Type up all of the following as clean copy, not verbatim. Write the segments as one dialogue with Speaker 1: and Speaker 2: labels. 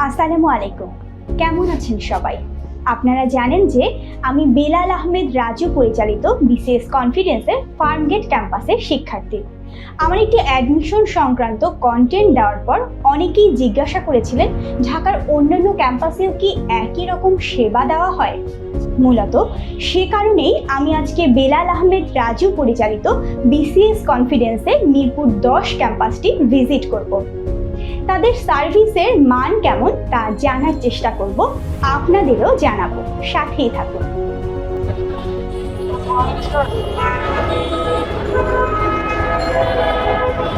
Speaker 1: আসসালামু আলাইকুম। কেমন আছেন সবাই? আপনারা জানেন যে আমি বেলাল আহমেদ রাজু পরিচালিত বিসিএস কনফিডেন্সের ফার্মগেট ক্যাম্পাসের শিক্ষার্থী। আমার একটি অ্যাডমিশন সংক্রান্ত কন্টেন্ট দেওয়ার পর অনেকেই জিজ্ঞাসা করেছিলেন ঢাকার অন্যান্য ক্যাম্পাসেও কি একই রকম সেবা দেওয়া হয়। মূলত সে কারণেই আমি আজকে বেলাল আহমেদ রাজু পরিচালিত বিসিএস কনফিডেন্সের মিরপুর 10 ক্যাম্পাসটি ভিজিট করব। তাদের সার্ভিসের মান কেমন তা জানার চেষ্টা করব, আপনাদেরও জানাবো, সাথেই থাকুন।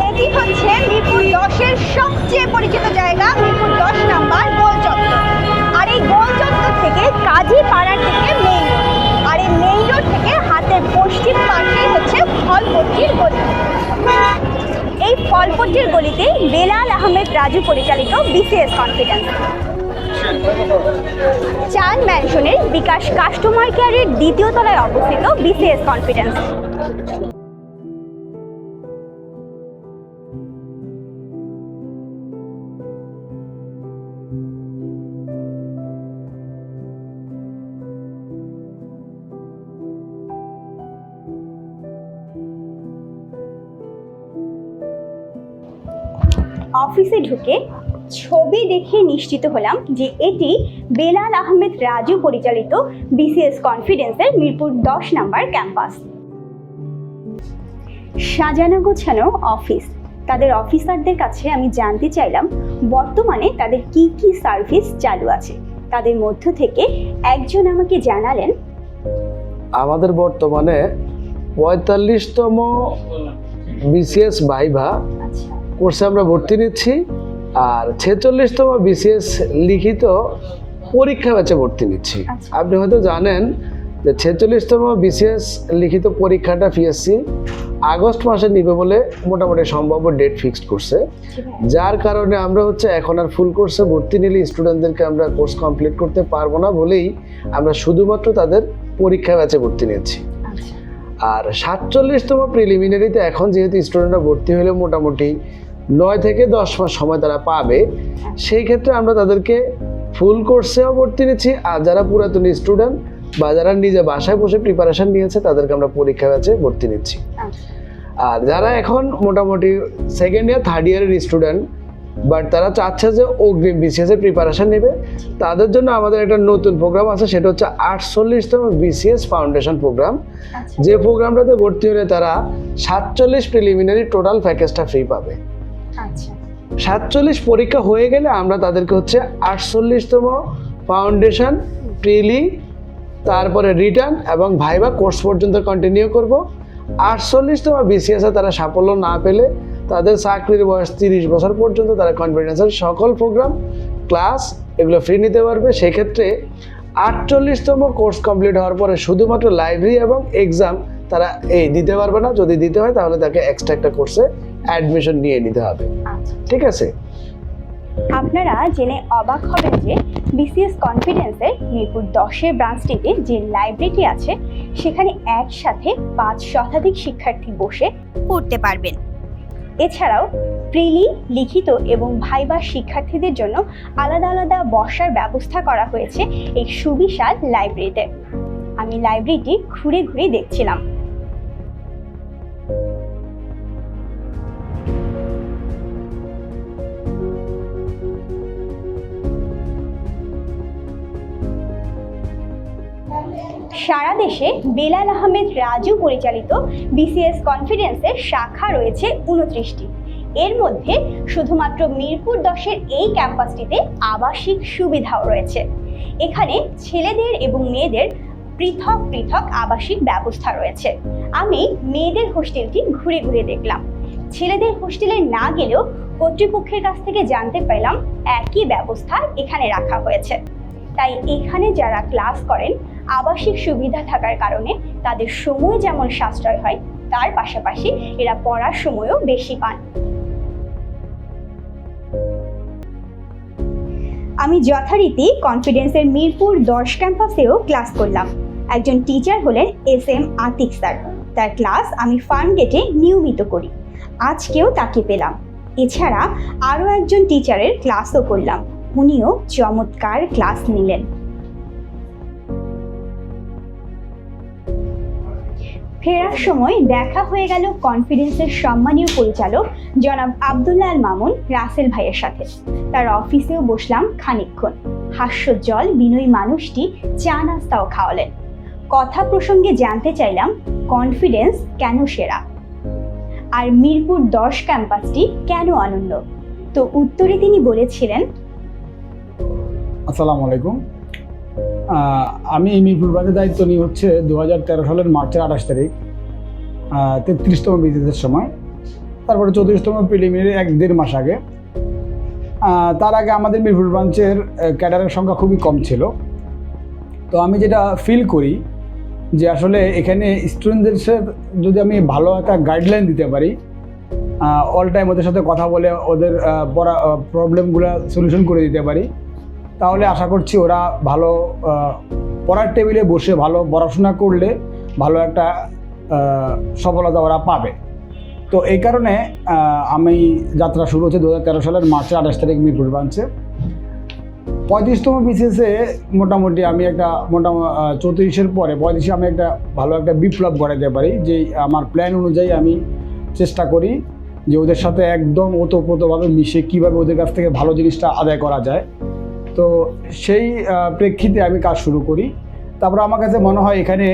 Speaker 1: এটি হচ্ছে মিরপুর 10-এর সবচেয়ে পরিচিত জায়গা, মিরপুর 10 নাম্বার গোল চত্বর। আর এই গোল চত্বর থেকে কাজী পাড়ার থেকে মেইন রোড, আর এই মেইন রোড থেকে হাতের পশ্চিম পাশেই হচ্ছে ফলপট্টির গলি। এই ফলপট্টির গলিতে বেলাল আহমেদ রাজু পরিচালিত বিসিএস কনফিডেন্স। চাঁদ ম্যানশনের বিকাশ কাস্টমার কেয়ারের দ্বিতীয় তলায় অবস্থিত বিসিএস কনফিডেন্স। অফিসে ঢুকে ছবি দেখে নিশ্চিত হলাম যে এটি বেলাল আহমেদ রাজু পরিচালিত বিসিএস কনফিডেন্সের মিরপুর 10 নাম্বার ক্যাম্পাস। সাজানো গোছানো অফিস। তাদের অফিসারদের কাছে আমি জানতে চাইলাম বর্তমানে তাদের কি কি সার্ভিস চালু আছে। তাদের মধ্য থেকে একজন আমাকে জানালেন,
Speaker 2: আমাদের বর্তমানে 45তম বিসিএস ভাইভা কোর্সে আমরা ভর্তি নিচ্ছি, আর 46তম বিসিএস লিখিত পরীক্ষা ব্যাচে ভর্তি নিচ্ছি। আপনি হয়তো জানেন যে 46তম বিসিএস লিখিত পরীক্ষাটা পিএসসি আগস্ট মাসে নিবে বলে মোটামুটি সম্ভাব্য ডেট ফিক্সড করছে, যার কারণে আমরা এখন আর ফুল কোর্সে ভর্তি নিলে স্টুডেন্টদেরকে আমরা কোর্স কমপ্লিট করতে পারবো না বলেই আমরা শুধুমাত্র তাদের পরীক্ষা ব্যাচে ভর্তি নিচ্ছি। আর 47তম প্রিলিমিনারিতে এখন যেহেতু স্টুডেন্টরা ভর্তি হলে মোটামুটি 9 থেকে 10 মাস সময় তারা পাবে, সেই ক্ষেত্রে আমরা তাদেরকে ফুল কোর্সেও ভর্তি নিচ্ছি। আর যারা পুরাতন স্টুডেন্ট বা যারা নিজে বাসায় বসে প্রিপারেশন নিয়েছে তাদেরকে আমরা পরীক্ষা ব্যাচে ভর্তি নিচ্ছি। আর যারা এখন মোটামুটি সেকেন্ড ইয়ার থার্ড ইয়ারের স্টুডেন্ট বাট তারা চাচ্ছে যে অগ্রিম বিসিএস এর প্রিপারেশন নেবে, তাদের জন্য আমাদের একটা নতুন প্রোগ্রাম আছে, সেটা হচ্ছে 48তম বিসিএস ফাউন্ডেশন প্রোগ্রাম। যে প্রোগ্রামটাতে ভর্তি হলে তারা 47 প্রিলিমিনারি টোটাল প্যাকেজটা ফ্রি পাবে। 47 পরীক্ষা হয়ে গেলে আমরা তাদেরকে 48তম ফাউন্ডেশন, প্রিলি, তারপরে রিটার্ন এবং ভাইভা কোর্স পর্যন্ত কন্টিনিউ করব। 48তম বিসিএস এ তারা সাফল্য না পেলে তাদের চাকরির বয়স 30 বছর পর্যন্ত তারা কনফিডেন্সের সকল প্রোগ্রাম, ক্লাস এগুলো ফ্রি নিতে পারবে। সেক্ষেত্রে 48তম কোর্স কমপ্লিট হওয়ার পরে শুধুমাত্র লাইব্রেরি এবং এক্সাম তারা দিতে পারবে না। যদি দিতে হয় তাহলে তাকে এক্সট্রা একটা কোর্সে অ্যাডমিশন নিয়ে নিতে হবে। ঠিক আছে?
Speaker 1: আপনারা জেনে অবাক হবেন যে বিসিএস কনফিডেন্সের মিরপুর 10-এর ব্রাঞ্চটিতে যে লাইব্রেরিটি আছে সেখানে একসাথে 5 শতাধিক শিক্ষার্থী বসে পড়তে পারবেন। এছাড়াও প্রিলি, লিখিত এবং ভাইভা শিক্ষার্থীদের জন্য আলাদা আলাদা বসার ব্যবস্থা করা হয়েছে এই সুবিশাল লাইব্রেরিতে। আমি লাইব্রেরিটি ঘুরে ঘুরে দেখছিলাম। সারা দেশে বেলাল আহমেদ রাজু পরিচালিত বিসিএস কনফিডেন্সের শাখা রয়েছে 29টি। এর মধ্যে শুধুমাত্র মিরপুর 10-এর এই ক্যাম্পাসটিতে আবাসিক সুবিধাও রয়েছে। এখানে ছেলেদের এবং মেয়েদের পৃথক পৃথক আবাসিক ব্যবস্থা রয়েছে। আমি মেয়েদের হোস্টেলটি ঘুরে ঘুরে দেখলাম। ছেলেদের হোস্টেলে না গেলেও কর্তৃপক্ষের কাছ থেকে জানতে পারলাম একই ব্যবস্থা এখানে রাখা হয়েছে। তাই এখানে যারা ক্লাস করেন আবাসিক সুবিধা থাকার কারণে তাদের সময় যেমন সাশ্রয় হয়, তার পাশাপাশি এরা পড়ার সময়ও বেশি পান। আমি যথারীতি কনফিডেন্সের মিরপুর 10 ক্যাম্পাসেও ক্লাস করলাম। একজন টিচার হলেন SM আতিক স্যার। তার ক্লাস আমি ফার্মগেটে নিয়মিত করি। আজকেও তাকে পেলাম। এছাড়া আরও একজন টিচারের ক্লাসও করলাম। উনিও চমৎকার ক্লাস নিলেন। ফেরার সময় দেখা হয়ে গেল কনফিডেন্সের সম্মানীয় পরিচালক জনাব আব্দুল্লাহ আল মামুন রাসেল ভাইয়ের সাথে। তার অফিসেও বসলাম খানিকক্ষণ। হাস্যোজ্জ্বল বিনয়ী মানুষটি চা নাস্তাও খাওয়ালেন। কথা প্রসঙ্গে জানতে চাইলাম কনফিডেন্স কেন সেরা, আর মিরপুর 10 ক্যাম্পাসটি কেন অনন্য। তো উত্তরে তিনি বলেছিলেন,
Speaker 3: আসসালামু আলাইকুম। আমি মিরপুর ব্রাঞ্চের দায়িত্ব নিয়ে হচ্ছে 2013 সালের মার্চের 28 তারিখ, 33তম বিসিএসের সময়। তারপরে 34তম প্রিলিমিনারি 1-1.5 মাস আগে। তার আগে আমাদের মিরপুর ব্রাঞ্চের ক্যাডারের সংখ্যা খুবই কম ছিল। তো আমি যেটা ফিল করি যে আসলে এখানে স্টুডেন্টদের যদি আমি ভালো একটা গাইডলাইন দিতে পারি, অল টাইম ওদের সাথে কথা বলে ওদের পড়া প্রবলেমগুলো সলিউশন করে দিতে পারি, তাহলে আশা করছি ওরা ভালো পড়ার টেবিলে বসে ভালো পড়াশোনা করলে ভালো একটা সফলতা ওরা পাবে। তো এই কারণে আমি যাত্রা শুরু হচ্ছে 2013 সালের মার্চের 28 তারিখ মিরপুর ব্রাঞ্চে। 35তম বিসিএসে মোটামুটি আমি একটা 34-এর পরে 35-এ আমি একটা ভালো একটা বিপ্লব গড়াতে পারি। যে আমার প্ল্যান অনুযায়ী আমি চেষ্টা করি যে ওদের সাথে একদম ওতপ্রোতভাবে মিশে কীভাবে ওদের কাছ থেকে ভালো জিনিসটা আদায় করা যায়। তো সেই প্রেক্ষিতে আমি কাজ শুরু করি। তারপর আমার কাছে মনে হয় এখানে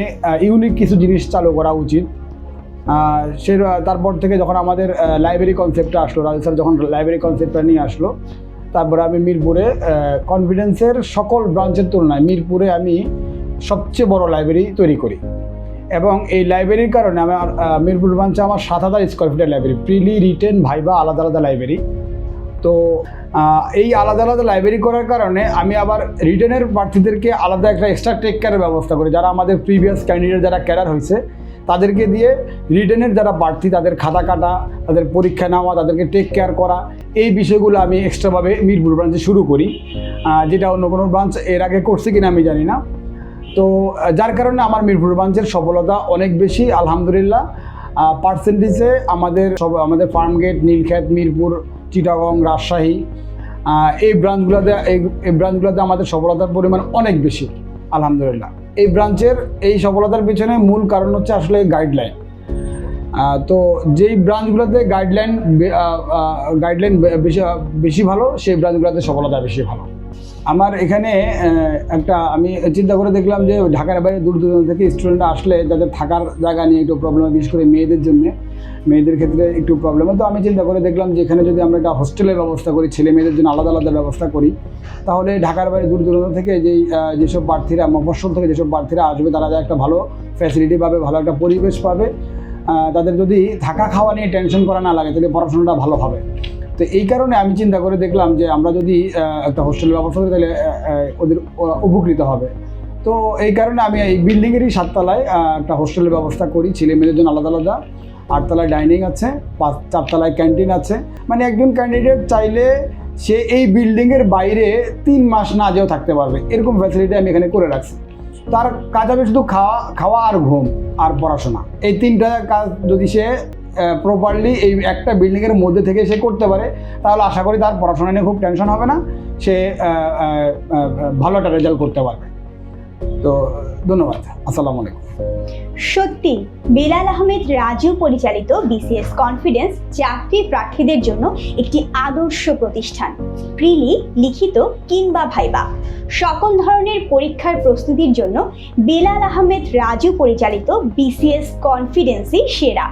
Speaker 3: ইউনিক কিছু জিনিস চালু করা উচিত। তারপর থেকে যখন আমাদের লাইব্রেরি কনসেপ্টটা আসলো, রাজু স্যার যখন লাইব্রেরি কনসেপ্টটা নিয়ে আসলো, তারপরে আমি মিরপুরে কনফিডেন্সের সকল ব্রাঞ্চের তুলনায় মিরপুরে আমি সবচেয়ে বড় লাইব্রেরি তৈরি করি। এবং এই লাইব্রেরির কারণে আমার মিরপুর ব্রাঞ্চে আমার 7000 স্কোয়ার ফিটের লাইব্রেরি, প্রিলি, রিটেন, ভাইবা আলাদা আলাদা লাইব্রেরি। তো এই আলাদা আলাদা লাইব্রেরি করার কারণে আমি আবার রিটেনের প্রার্থীদেরকে আলাদা একটা এক্সট্রা টেক কেয়ারের ব্যবস্থা করি। যারা আমাদের প্রিভিয়াস ক্যান্ডিডেট যারা ক্যাডার হয়েছে তাদেরকে দিয়ে রিটেনের যারা প্রার্থী তাদের খাতা কাটা, তাদের পরীক্ষা নেওয়া, তাদেরকে টেক কেয়ার করা, এই বিষয়গুলো আমি এক্সট্রাভাবে মিরপুর ব্রাঞ্চে শুরু করি, যেটা অন্য কোনো ব্রাঞ্চ এর আগে করছে কিনা আমি জানি না। তো যার কারণে আমার মিরপুর ব্রাঞ্চের সফলতা অনেক বেশি আলহামদুলিল্লাহ। পার্সেন্টেজে আমাদের ফার্মগেট, নীলক্ষেত, মিরপুর, চিটাগং, রাজশাহী এই ব্রাঞ্চগুলোতে আমাদের সফলতার পরিমাণ অনেক বেশি আলহামদুলিল্লাহ। এই ব্রাঞ্চের এই সফলতার পিছনে মূল কারণ হচ্ছে আসলে গাইডলাইন। তো যেই ব্রাঞ্চগুলোতে গাইডলাইন বেশি ভালো, সেই ব্রাঞ্চগুলোতে সফলতা বেশি ভালো। আমার এখানে আমি চিন্তা করে দেখলাম যে ঢাকার বাইরে দূর দূরান্ত থেকে স্টুডেন্টরা আসলে তাদের থাকার জায়গা নিয়ে একটু প্রবলেম, বিশেষ করে মেয়েদের ক্ষেত্রে একটু প্রবলেম। তো আমি চিন্তা করে দেখলাম যে এখানে যদি আমরা একটা হোস্টেলের ব্যবস্থা করি, ছেলে মেয়েদের জন্য আলাদা আলাদা ব্যবস্থা করি, তাহলে ঢাকার বাইরে দূর দূরান্ত থেকে যেসব প্রার্থীরা, মফস্বল থেকে যেসব প্রার্থীরা আসবে, তারা একটা ভালো ফ্যাসিলিটি পাবে, ভালো একটা পরিবেশ পাবে। তাদের যদি থাকা খাওয়া নিয়ে টেনশন করা না লাগে, তাহলে পড়াশোনাটা ভালো হবে। তো এই কারণে আমি চিন্তা করে দেখলাম যে আমরা যদি একটা হোস্টেলের ব্যবস্থা করি তাহলে ওদের উপকৃত হবে। তো এই কারণে আমি এই বিল্ডিংয়েরই 7 তলায় একটা হোস্টেলের ব্যবস্থা করি, ছেলে মেয়েদের জন্য আলাদা আলাদা। 8 তলায় ডাইনিং আছে, 4 তলায় ক্যান্টিন আছে। মানে একজন ক্যান্ডিডেট চাইলে সে এই বিল্ডিংয়ের বাইরে 3 মাস না যেও থাকতে পারবে, এরকম ফ্যাসিলিটি আমি এখানে করে রাখছি। তার কাজ হবে শুধু খাওয়া আর ঘুম আর পড়াশোনা, এই 3টা কাজ যদি সে প্রপারলি এই একটা বিল্ডিংয়ের মধ্যে থেকে সে করতে পারে, তাহলে আশা করি তার পড়াশোনা নিয়ে খুব টেনশন হবে না, সে ভালো একটা রেজাল্ট করতে পারবে। তো ধন্যবাদ, আসসালামু আলাইকুম।
Speaker 1: সত্যি বেলাল আহমেদ রাজু পরিচালিত বিসিএস কনফিডেন্স চাকরি প্রার্থীদের জন্য একটি আদর্শ প্রতিষ্ঠান। প্রিলি, লিখিত কিংবা ভাইবা সকল ধরনের পরীক্ষার প্রস্তুতির জন্য বেলাল আহমেদ রাজু পরিচালিত বিসিএস কনফিডেন্সই সেরা।